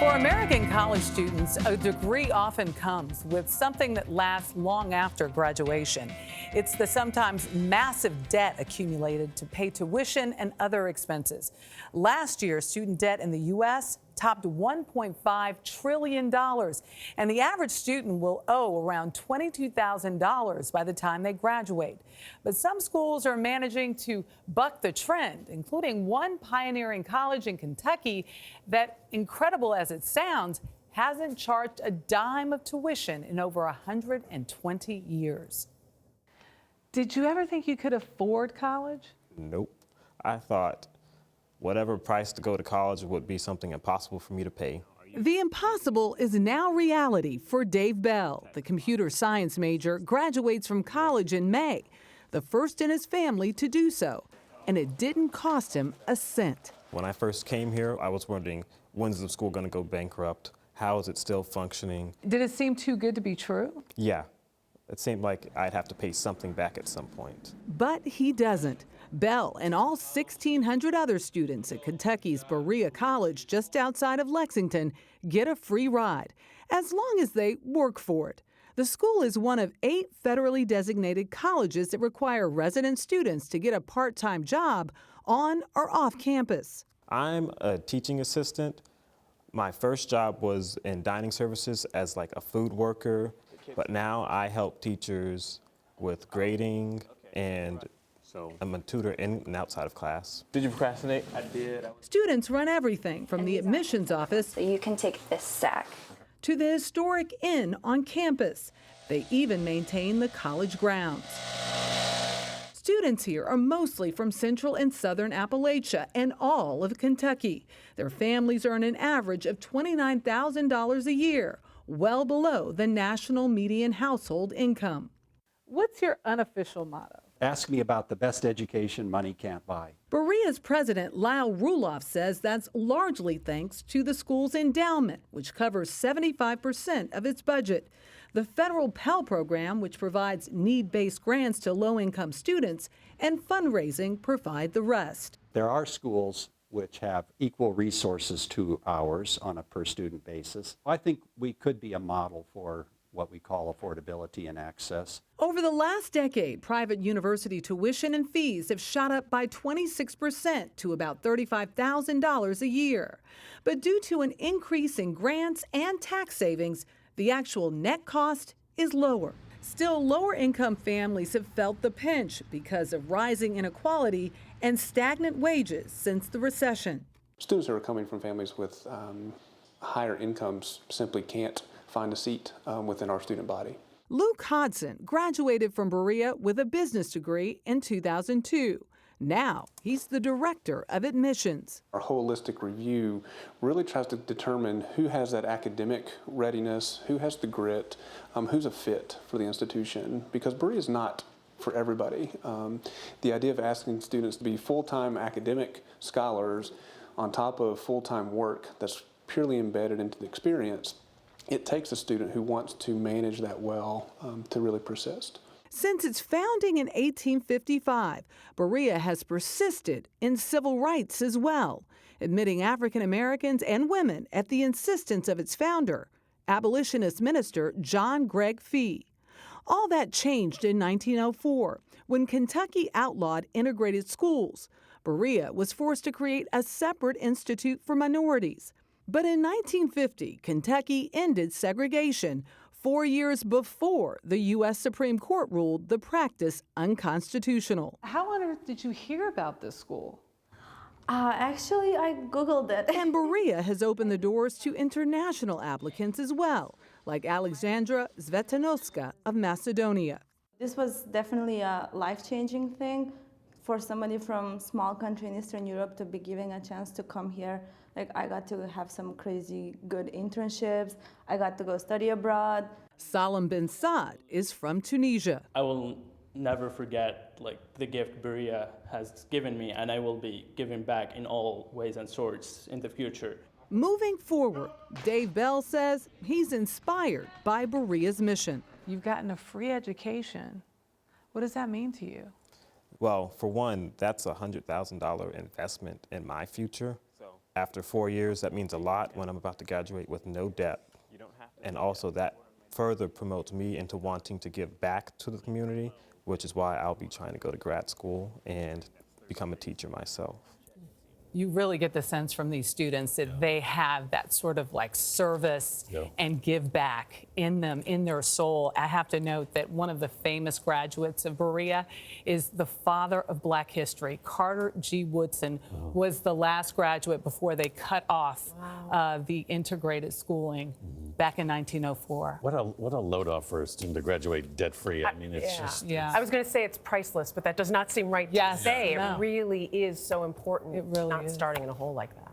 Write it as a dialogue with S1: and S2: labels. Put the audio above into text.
S1: For American college students, a degree often comes with something that lasts long after graduation. It's the sometimes massive debt accumulated to pay tuition and other expenses. Last year, student debt in the U.S. topped $1.5 trillion, and the average student will owe around $22,000 by the time they graduate. But some schools are managing to buck the trend, including one pioneering college in Kentucky that, incredible as it sounds, hasn't charged a dime of tuition in over 120 years. Did you ever think you could afford college?
S2: Nope. I thought whatever price to go to college would be something impossible for me to pay.
S1: The impossible is now reality for Dave Bell. The computer science major graduates from college in May, the first in his family to do so, and it didn't cost him a cent.
S2: When I first came here, I was wondering, when's the school going to go bankrupt? How is it still functioning?
S1: Did it seem too good to be true?
S2: Yeah. It seemed like I'd have to pay something back at some point.
S1: But he doesn't. Bell and all 1,600 other students at Kentucky's Berea College just outside of Lexington get a free ride, as long as they work for it. The school is one of 8 federally designated colleges that require resident students to get a part-time job on or off campus.
S2: I'm a teaching assistant. My first job was in dining services as like a food worker, but now I help teachers with grading and I'm a tutor in and outside of class.
S3: Did you procrastinate? I did.
S1: Students run everything from the admissions office
S4: So you can take this sack
S1: to the historic inn on campus. They even maintain the college grounds. Students here are mostly from central and southern Appalachia and all of Kentucky. Their families earn an average of $29,000 a year, well below the national median household income. What's your unofficial motto?
S5: Ask me about the best education money can't buy.
S1: Berea's president, Lyle Ruloff, says that's largely thanks to the school's endowment, which covers 75% of its budget. The federal Pell program, which provides need-based grants to low-income students, and fundraising provide the rest.
S5: There are schools which have equal resources to ours on a per-student basis. I think we could be a model for what we call affordability and access.
S1: Over the last decade, private university tuition and fees have shot up by 26% to about $35,000 a year. But due to an increase in grants and tax savings, the actual net cost is lower. Still, lower-income families have felt the pinch because of rising inequality and stagnant wages since the recession.
S6: Students who are coming from families with higher incomes simply can't find a seat within our student body.
S1: Luke Hodson graduated from Berea with a business degree in 2002. Now he's the director of admissions.
S6: Our holistic review really tries to determine who has that academic readiness, who has the grit, who's a fit for the institution, because Berea is not for everybody. The idea of asking students to be full-time academic scholars on top of full-time work that's purely embedded into the experience, it takes a student who wants to manage that well to really persist.
S1: Since its founding in 1855, Berea has persisted in civil rights as well, admitting African Americans and women at the insistence of its founder, abolitionist minister John Gregg Fee. All that changed in 1904 when Kentucky outlawed integrated schools. Berea was forced to create a separate institute for minorities. But in 1950, Kentucky ended segregation, 4 years before the U.S. Supreme Court ruled the practice unconstitutional. How on earth did you hear about this school?
S4: Actually, I Googled it.
S1: And Berea has opened the doors to international applicants as well, like Alexandra Zvetanowska of Macedonia.
S7: This was definitely a life-changing thing for somebody from small country in Eastern Europe to be given a chance to come here. Like, I got to have some crazy good internships. I got to go study abroad.
S1: Salim bin Saad is from Tunisia.
S3: I will never forget the gift Berea has given me, and I will be giving back in all ways and sorts in the future.
S1: Moving forward, Dave Bell says he's inspired by Berea's mission. You've gotten a free education. What does that mean to you?
S2: Well, for one, that's a $100,000 investment in my future. After 4 years, that means a lot when I'm about to graduate with no debt. And also that further promotes me into wanting to give back to the community, which is why I'll be trying to go to grad school and become a teacher myself.
S1: You really get the sense from these students that they have that sort of like service and give back in them, in their soul. I have to note that one of the famous graduates of Berea is the father of Black history. Carter G. Woodson was the last graduate before they cut off the integrated schooling back in 1904.
S8: What a load off for a student to graduate debt-free. I mean, it's just...
S9: I was going to say it's priceless, but that does not seem right to say. It really is so important.
S1: It really
S9: not
S1: is.
S9: starting in a hole like that.